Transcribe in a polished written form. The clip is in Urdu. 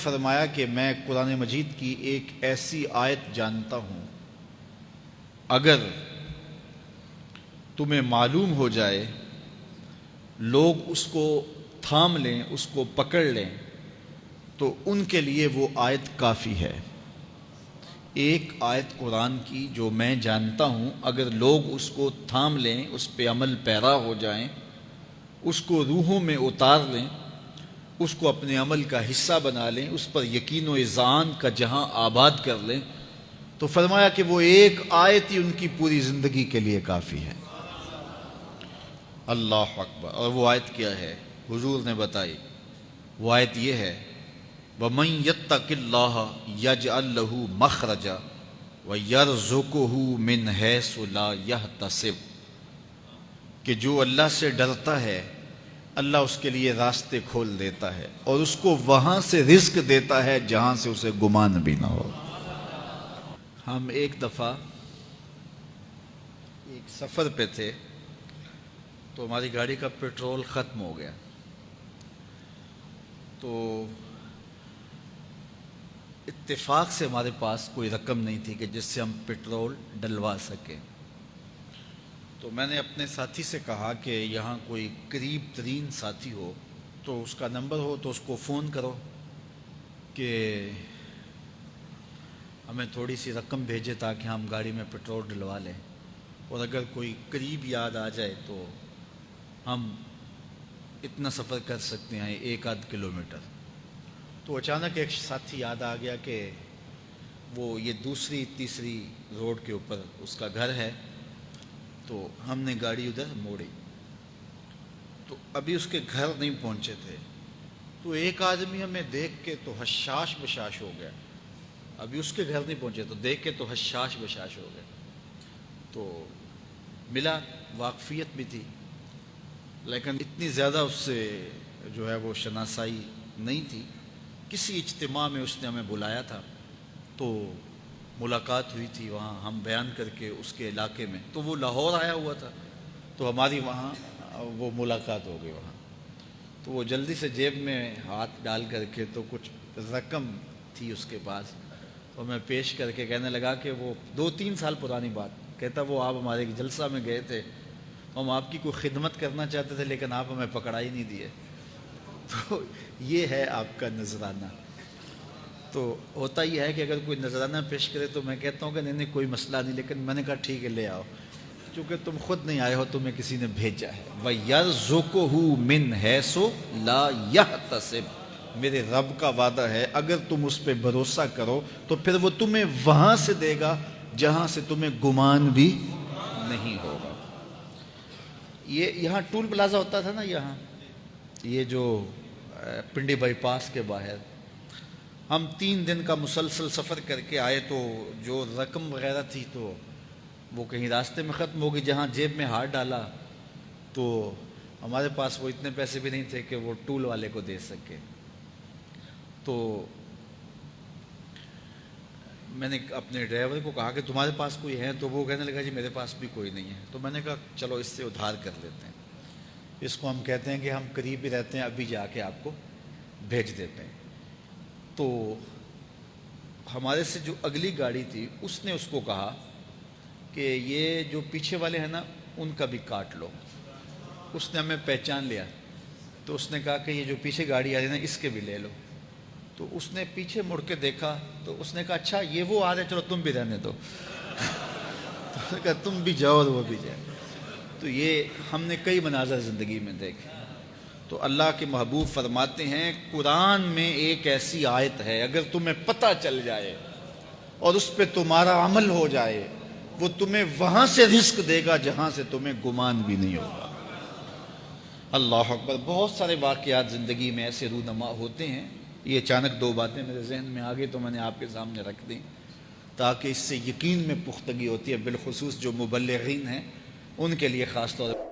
فرمایا کہ میں قرآن مجید کی ایک ایسی آیت جانتا ہوں، اگر تمہیں معلوم ہو جائے، لوگ اس کو تھام لیں، اس کو پکڑ لیں، تو ان کے لیے وہ آیت کافی ہے۔ ایک آیت قرآن کی جو میں جانتا ہوں، اگر لوگ اس کو تھام لیں، اس پہ عمل پیرا ہو جائیں، اس کو روحوں میں اتار لیں، اس کو اپنے عمل کا حصہ بنا لیں، اس پر یقین و اذعان کا جہاں آباد کر لیں، تو فرمایا کہ وہ ایک آیت ہی ان کی پوری زندگی کے لیے کافی ہے۔ اللہ اکبر۔ اور وہ آیت کیا ہے؟ حضور نے بتائی، وہ آیت یہ ہے، وَمَن يَتَّقِ اللَّهَ يَجْعَل لَّهُ مَخْرَجًا وَيَرْزُقْهُ مِنْ حَيْثُ لَا يَحْتَسِبُ، کہ جو اللہ سے ڈرتا ہے اللہ اس کے لیے راستے کھول دیتا ہے اور اس کو وہاں سے رزق دیتا ہے جہاں سے اسے گمان بھی نہ ہو۔ ہم ایک دفعہ ایک سفر پہ تھے تو ہماری گاڑی کا پیٹرول ختم ہو گیا، تو اتفاق سے ہمارے پاس کوئی رقم نہیں تھی کہ جس سے ہم پیٹرول ڈلوا سکیں۔ تو میں نے اپنے ساتھی سے کہا کہ یہاں کوئی قریب ترین ساتھی ہو تو اس کا نمبر ہو تو اس کو فون کرو کہ ہمیں تھوڑی سی رقم بھیجے تاکہ ہم گاڑی میں پیٹرول ڈلوا لیں، اور اگر کوئی قریب یاد آ جائے تو ہم اتنا سفر کر سکتے ہیں، 1-8 کلومیٹر۔ تو اچانک ایک ساتھی یاد آ گیا کہ وہ یہ دوسری تیسری روڈ کے اوپر اس کا گھر ہے، تو ہم نے گاڑی ادھر موڑی، تو ابھی اس کے گھر نہیں پہنچے تھے، تو ایک آدمی ہمیں دیکھ کے تو حشاش بشاش ہو گیا، ابھی اس کے گھر نہیں پہنچے تو دیکھ کے تو حشاش بشاش ہو گئے۔ تو ملا، واقفیت بھی تھی، لیکن اتنی زیادہ اس سے جو ہے وہ شناسائی نہیں تھی۔ کسی اجتماع میں اس نے ہمیں بلایا تھا تو ملاقات ہوئی تھی وہاں، ہم بیان کر کے اس کے علاقے میں، تو وہ لاہور آیا ہوا تھا تو ہماری وہاں وہ ملاقات ہو گئی وہاں۔ تو وہ جلدی سے جیب میں ہاتھ ڈال کر کے تو کچھ رقم تھی اس کے پاس، تو میں پیش کر کے کہنے لگا کہ وہ 2-3 سال پرانی بات، کہتا وہ آپ ہمارے ایک جلسہ میں گئے تھے، ہم آپ کی کوئی خدمت کرنا چاہتے تھے لیکن آپ ہمیں پکڑا ہی نہیں دیے۔ تو یہ ہے آپ کا نذرانہ۔ تو ہوتا یہ ہے کہ اگر کوئی نذرانہ پیش کرے تو میں کہتا ہوں کہ نہیں کوئی مسئلہ نہیں، لیکن میں نے کہا ٹھیک ہے لے آؤ، چونکہ تم خود نہیں آئے ہو، تمہیں کسی نے بھیجا ہے۔ وَيَرْزُقُهُ مِنْ حَيْثُ لَا يَحْتَسِبُ، میرے رب کا وعدہ ہے اگر تم اس پہ بھروسہ کرو تو پھر وہ تمہیں وہاں سے دے گا جہاں سے تمہیں گمان بھی نہیں ہوگا۔ یہ یہاں ٹول پلازا ہوتا تھا نا، یہاں یہ جو پنڈی بائی پاس کے باہر، ہم 3 دن کا مسلسل سفر کر کے آئے، تو جو رقم وغیرہ تھی تو وہ کہیں راستے میں ختم ہو گئی، جہاں جیب میں ہاتھ ڈالا تو ہمارے پاس وہ اتنے پیسے بھی نہیں تھے کہ وہ ٹول والے کو دے سکے۔ تو میں نے اپنے ڈرائیور کو کہا کہ تمہارے پاس کوئی ہے؟ تو وہ کہنے لگا جی میرے پاس بھی کوئی نہیں ہے۔ تو میں نے کہا چلو اس سے ادھار کر لیتے ہیں، اس کو ہم کہتے ہیں کہ ہم قریب ہی رہتے ہیں، ابھی جا کے آپ کو بھیج دیتے ہیں۔ تو ہمارے سے جو اگلی گاڑی تھی اس نے اس کو کہا کہ یہ جو پیچھے والے ہیں نا ان کا بھی کاٹ لو۔ اس نے ہمیں پہچان لیا، تو اس نے کہا کہ یہ جو پیچھے گاڑی آ رہی ہے نا اس کے بھی لے لو۔ تو اس نے پیچھے مڑ کے دیکھا تو اس نے کہا اچھا یہ وہ آ رہے، چلو تم بھی رہنے دو۔ تو اس نے کہا تم بھی جاؤ اور وہ بھی جائے۔ تو یہ ہم نے کئی مناظر زندگی میں دیکھے۔ تو اللہ کے محبوب فرماتے ہیں قرآن میں ایک ایسی آیت ہے، اگر تمہیں پتہ چل جائے اور اس پہ تمہارا عمل ہو جائے، وہ تمہیں وہاں سے رزق دے گا جہاں سے تمہیں گمان بھی نہیں ہوگا۔ اللہ اکبر۔ بہت سارے واقعات زندگی میں ایسے رونما ہوتے ہیں، یہ اچانک 2 باتیں میرے ذہن میں آ گئی تو میں نے آپ کے سامنے رکھ دیں تاکہ اس سے یقین میں پختگی ہوتی ہے، بالخصوص جو مبلغین ہیں ان کے لیے خاص طور پر۔